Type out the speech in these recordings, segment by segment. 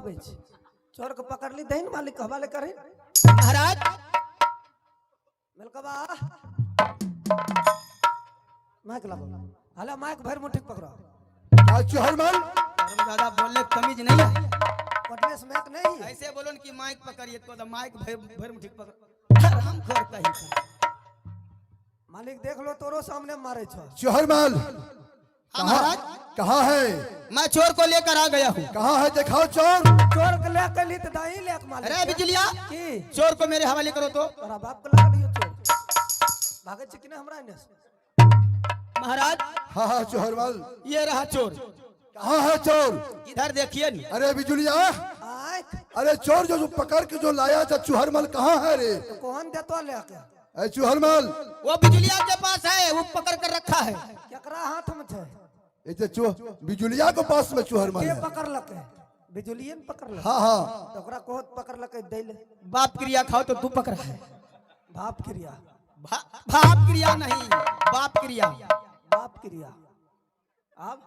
उठबै छी चोर के पकड़ ली दही मालिक हवाले करे महाराज मिलकबा माइक लगो हला माइक भर मुट्ठी पकड़ो चुहरमल ज्यादा बोलने तमीज नहीं है पटने से माइक नहीं ऐसे बोलो कि माइक पकड़िए तो माइक भर मुट्ठी पकड़ हम खोर कहीं मालिक देख लो तोरो सामने मारे छो चुहरमल महाराज कहाँ है? मैं चोर को लेकर आ गया हूँ। कहाँ है दिखाओ चोर। चोर के लेकर ली तो दाई लेक मालिक अरे बिजलिया की चोर को मेरे हवाले करो तो तोरा बाप को लगा लियो चोर भागे चिकने हमरा ने महाराज। हाँ हाँ चुहरमल ये रहा चोर। कहाँ है चोर? इधर देखिए नी। अरे बिजुलिया आय अरे चोर जो पकड़ के जो लाया था चुहरमल कहाँ है रे? तो कौन देतो लेके अरे चुहरमल वो बिजलिया के पास है वो पकड़ कर रखा है। केकरा हाथ में थे बिजुलिया के पास में चुहरमल के है। पकड़ लके बिजुलियन पकड़ लके हाँ हाँ तो ओकरा कोहत पकड़ लके दैले बाप क्रिया खाओ तो तू पकड़ा है। भाप क्रिया भाप क्रिया नहीं बाप क्रिया। बाप क्रिया अब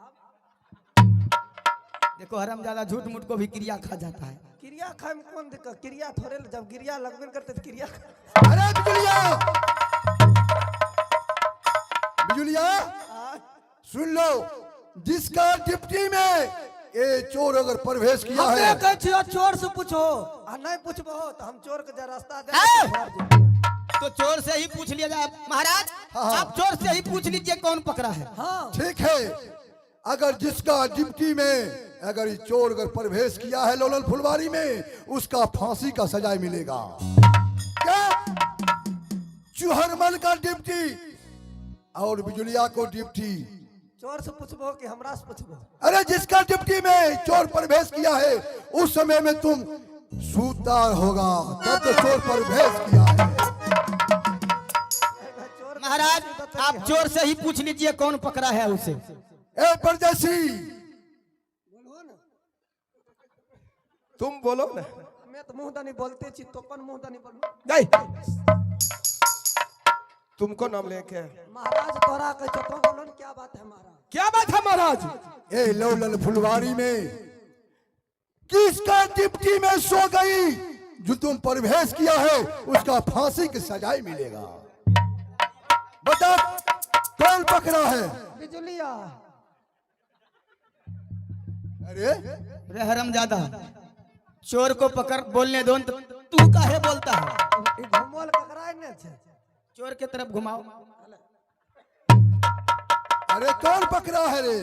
देखो हरम ज्यादा झूठ मूठ को भी क्रिया खा जाता है। क्रिया खाए में कौन दिक्कत क्रिया थोड़े जब क्रिया लगबे करते तो क्रिया अरे बिजुलिया बिजुलिया सुन लो जिसका डिप्टी में ये चोर अगर प्रवेश किया है हमें कह छियो चोर से पूछो आ नहीं पूछबो तो हम चोर के जा रास्ता दे तो चोर से ही पूछ लिया जाए महाराज। हाँ। आप चोर से ही पूछ लीजिए कौन पकड़ा है। हां ठीक है अगर जिसका डिप्टी में अगर ये चोर अगर प्रवेश किया है लोलल फुलवारी में उसका फांसी का सजा मिलेगा। क्या चुहरमल का डिप्टी और बिजुलिया को डिप्टी चोर से पूछबो कि हमरा से पूछबो अरे जिसका डिप्टी में चोर प्रवेश किया है उस समय में तुम सूता होगा तब तो चोर प्रवेश किया है। महाराज आप चोर से ही पूछ लीजिए कौन पकड़ा है उसे। ए परदेसी बोलो ना तुम बोलो ना। मैं तो मुंहदानी बोलते छी तो कौन मुंहदानी बोलू नहीं तुमको नाम लेके महाराज तोरा कह तो बोलो ना क्या बात है महाराज क्या बात है महाराज? ए लोलल फुलवारी में किसका डिप्टी में सो गई जो तुम प्रवेश किया है उसका फांसी की सजा मिलेगा। बता कौन पकड़ा है? बिजुलिया अरे हरम ज्यादा चोर को पकड़ बोलने दो तो तू काहे बोलता है। ई घुमोल ककरा ने छे चोर के तरफ घुमाओ। अरे कौन पकड़ा है रे?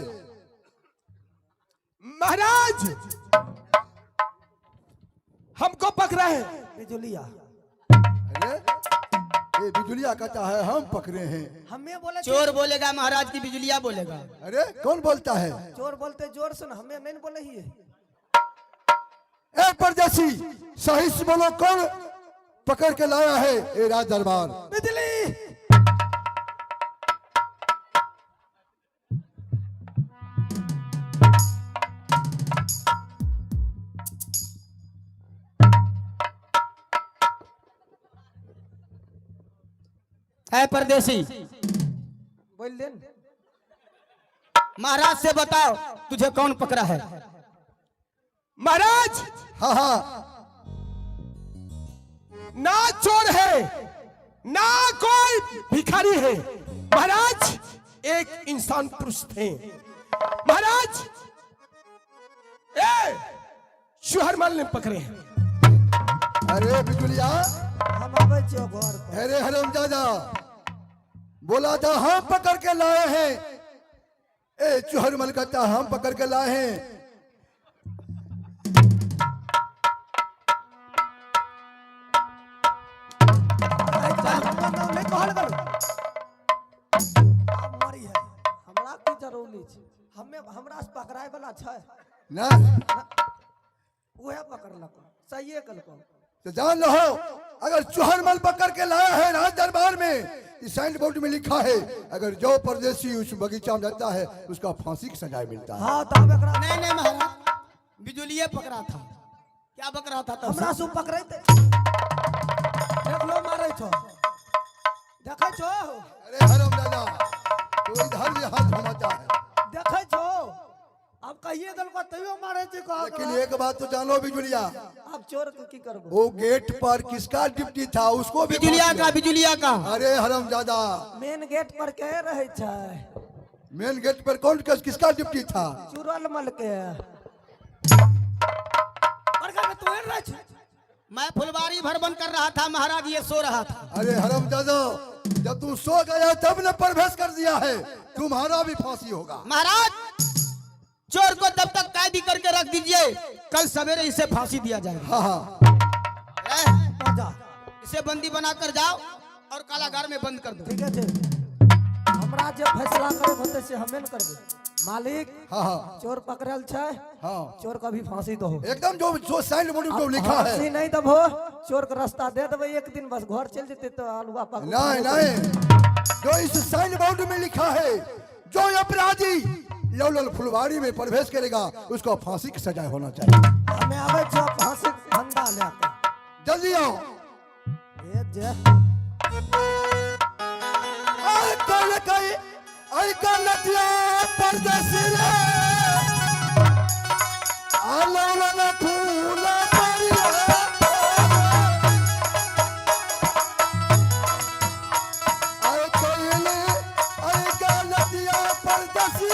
महाराज हमको पकड़ा है। बिजुलिया अरे ये बिजुलिया कहता है हम पकड़े हैं। हमें बोले चोर बोलेगा महाराज की बिजलिया बोलेगा। अरे कौन बोलता है? चोर बोलते जोर से ना हमें नहीं बोले ही है ए परदेसी सही से बोलो कौन पकड़ के लाया है ये राज दरबार? बिजली है परदेसी बोल दे महाराज से बताओ तुझे कौन पकड़ा है। महाराज हाँ हाँ ना चोर है ना कोई भिखारी है महाराज एक इंसान पुरुष थे महाराज। ए शुहरमल ने पकड़े हैं। अरे बिजुलिया हम आवे छियो घर पर अरे हरामजादा बोला था हम पकड़ के लाए हैं। ए चुहरमल कहता हम पकड़ के लाए हैं। नहीं कहल गलो अब मरी है हमरा की जरूरी छै हमें हमरा से पकड़ाए वाला छै ना उहे पकड़लक सही कलको तो जान लो अगर चुहरमल पकड़ के लाया है राज दरबार में इस साइन बोर्ड में लिखा है अगर जो परदेसी उस बगीचा में रहता है उसका फांसी की सजा मिलता है। हां तब एकरा नहीं नहीं महाराज बिजुलिया पकड़ा था। क्या पकड़ा था तब हमरा से पकड़ैते देख लो मारै छो देखै छो अरे हरामजादा तू इधर ये हाथ घुमाता है। देखै छो अब कहिए दल को तैयो मारे थे कहा लेकिन एक बात तो जानो बिजुलिया, अब चोर को की करबो? वो गेट पर किसका ड्यूटी था उसको भी बिजुलिया का, बिजुलिया का। अरे हरामजादा, मेन गेट पर कह रहे छै, मेन गेट पर कौन किसका ड्यूटी था? चुरल मल के बड़का में तू रह छै। मैं फुलवारी भर बंद कर रहा था महाराज, ये सो रहा था। अरे हरामजादा, जब तू सो गया तब ने प्रवेश कर दिया है, तुम्हारा भी फांसी होगा। महाराज चोर को तब तक कैदी करके रख दीजिए, कल सवेरे इसे फांसी दिया जाएगा। हाँ हाँ, आजा इसे बंदी बनाकर जाओ और कारागार में बंद कर दो। ठीक है जी, हमरा जे फैसला करे होते से हमें न करबे। मालिक हाँ हाँ, चोर पकड़ल छै, हाँ चोर का भी फांसी दो। एकदम जो साइन बोर्ड में लिखा है। फांसी नहीं दबो, चोर का रास्ता दे देबे, एक दिन बस घर चल जेते तो आलूआ पक। नहीं नहीं, जो इस साइन बोर्ड में लिखा है, जो अपराधी लौलल फुलवारी में प्रवेश करेगा उसको फांसी की सजा होना चाहिए। हमें आवे छो फांसी फंदा लेके, जल्दी आओ। ए जे आई कल दिया परदेसी रे, लौलल फुलवारी आई कल दिया परदेसी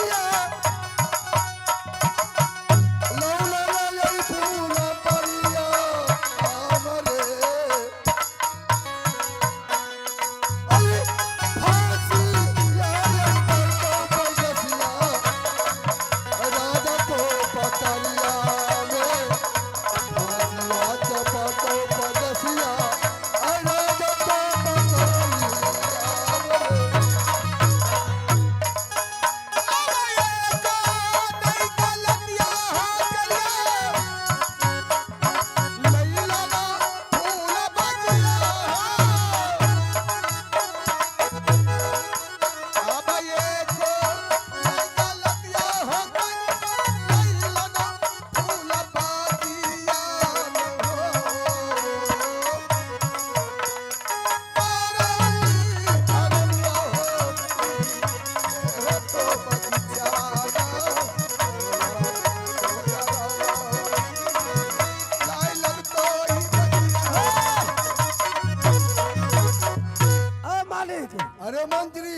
अरे मंत्री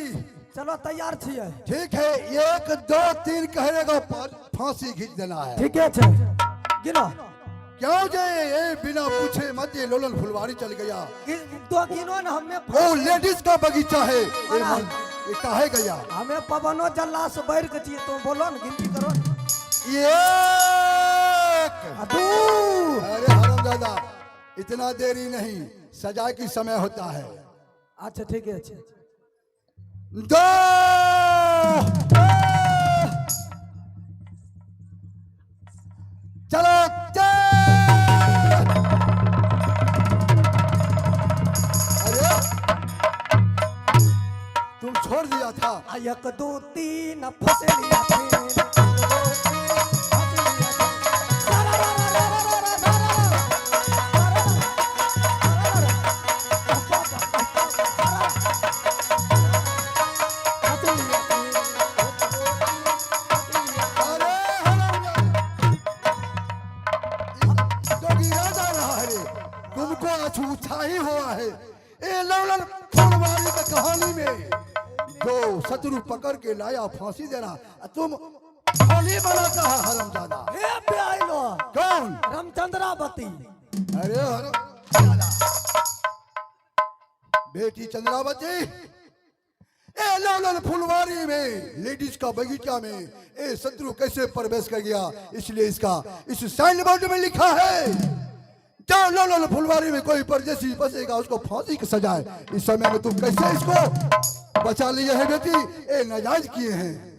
चलो तैयार छिए। ठीक है, 1 2 3 कहने पर फांसी खींच देना है। ठीक है छे, गिनो क्यों जे ये बिना पूछे मत ये लोलन फुलवारी चल गया। तो गिनो न, हमें वो लेडीज का बगीचा है, ये काहे गया? हमें पवनो जल्ला से बैठ के चाहिए, तो बोलो न, गिनती करो न। 1 2 अरे हरामजादा, इतना देरी नहीं, सजा की समय होता है। अच्छा ठीक है छे। 2 चलो अरे तुम छोड़ दिया था। 1 2 3 फसेलिया फिर छूछा ही हुआ है। ए लौलन फुलवारी की कहानी में जो शत्रु पकड़ के लाया फांसी देना, तुम होली बना कहा हरामजादा। ए बेआइलो कौन? रामचंद्रावती। अरे हरामजादा, बेटी चंद्रावती, ए लौलन फुलवारी में लेडीज का बगीचा में ए शत्रु कैसे प्रवेश कर गया, इसलिए इसका इस साइन बोर्ड में लिखा है, लौलन फुलवारी में कोई परदेसी फंसेगा उसको फांसी की सजा है। इस समय में तुम कैसे इसको बचा लिए है बेटी? ए नाजायज किए हैं।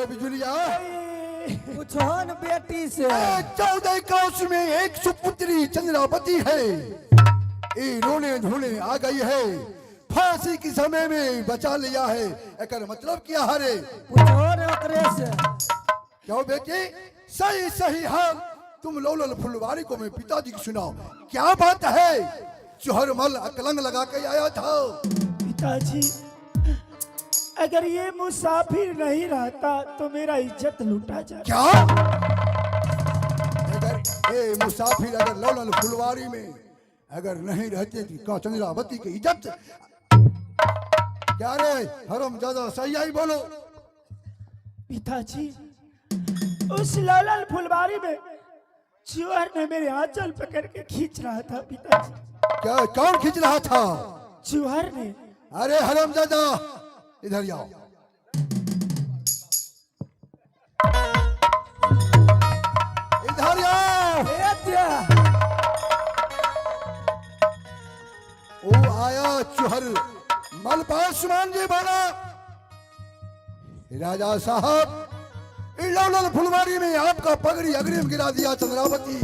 बिजुलिया पूछोन बेटी से 14 कोस में एक सुपुत्री चंद्रावती है, ये रोने धोने आ गई है, फांसी के समय में बचा लिया है। एकर मतलब क्या हरे? पूछोन ओकरे से क्यों बेटी? सही सही हाल तुम लौलल फुलवारी को मैं पिताजी की सुनाओ, क्या बात है? चुहरमल अकलंग लगा के आया था। पिताजी, अगर ये मुसाफिर नहीं रहता तो मेरा इज्जत लूटा जाता। क्या? अगर ये मुसाफिर अगर लौलल फुलवारी में अगर नहीं रहते तो चंद्रावती की इज्जत क्या रे? हरम ज्यादा सही आई बोलो। पिताजी, उस लाल फुलवारी में चुहर ने मेरे आंचल पकड़ के खींच रहा था। पिताजी, क्या कौन खींच रहा था? चुहर ने। अरे हरम ज्यादा इधर आओ। इधर आओ। वो आया चुहर मल पासवान जी बोला, राजा साहब लौलल फुलवारी में आपका पगड़ी अग्रिम गिरा दिया चंद्रावती।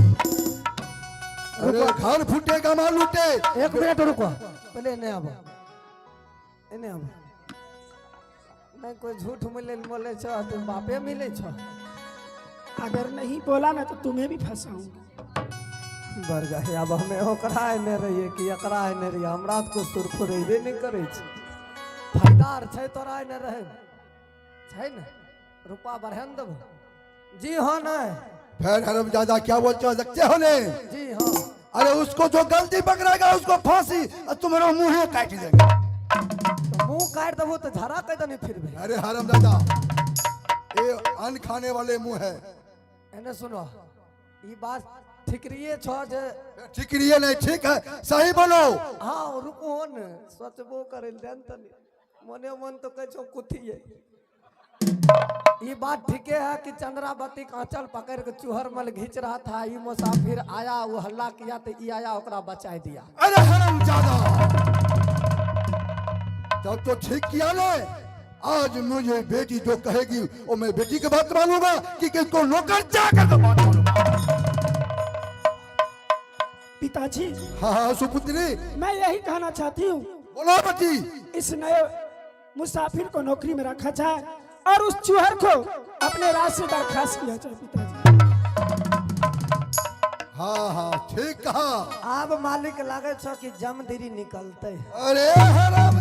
अरे घर फूटेगा माल लूटे। एक मिनट रुको, पहले इन्हें अब इन्हें अब नहीं कोई झूठ मिले बोले छो तुम बापे मिले छो। अगर नहीं बोला ना तो तुम्हें भी फंसाऊंगा। बर गए अब हमें ओकरा ने रहिए कि एकरा ने रहिए, हमरा तो कुछ सुरफुरेबे नहीं करे छी। फायदार छै तोरा ने रहे छै न, रुपा बढ़न देब। जी हाँ न फिर हरम ज्यादा क्या बोलते हो सकते हो ने? जी हाँ। अरे उसको जो गलती पकड़ेगा उसको फांसी और तुम्हारा मुंह काट देगा। तो मुंह काट देबो तो झरा कह दनी फिर भी। अरे हरम दादा ये अन्न खाने वाले मुंह है। एने सुनो, ये बात ठिकरिए छो जे ठिकरिए नहीं, ठीक है सही बोलो। हाँ रुको न सोचबो करे देन तनी मने मन तो कह छो कुथिए। ये बात ठीक है कि चंद्रावती का आंचल पकड़ के चूहर मल घींच रहा था, ये मुसाफिर आया वो हल्ला किया तो ये आया ओकरा बचा दिया। अरे हरम ज्यादा तब तो ठीक किया ने। आज मुझे बेटी जो कहेगी वो मैं बेटी की बात मानूंगा कि किसको नौकर जाकर तो बात मानूंगा। पिताजी, हाँ हाँ सुपुत्री मैं यही कहना चाहती हूँ, बोलो बेटी। इस नए मुसाफिर को नौकरी में रखा जाए और उस चूहर को अपने राज से बर्खास्त किया जाए। पिताजी, हाँ हाँ ठीक कहा। अब मालिक लागे छो कि जमदिरी निकलते। अरे हराम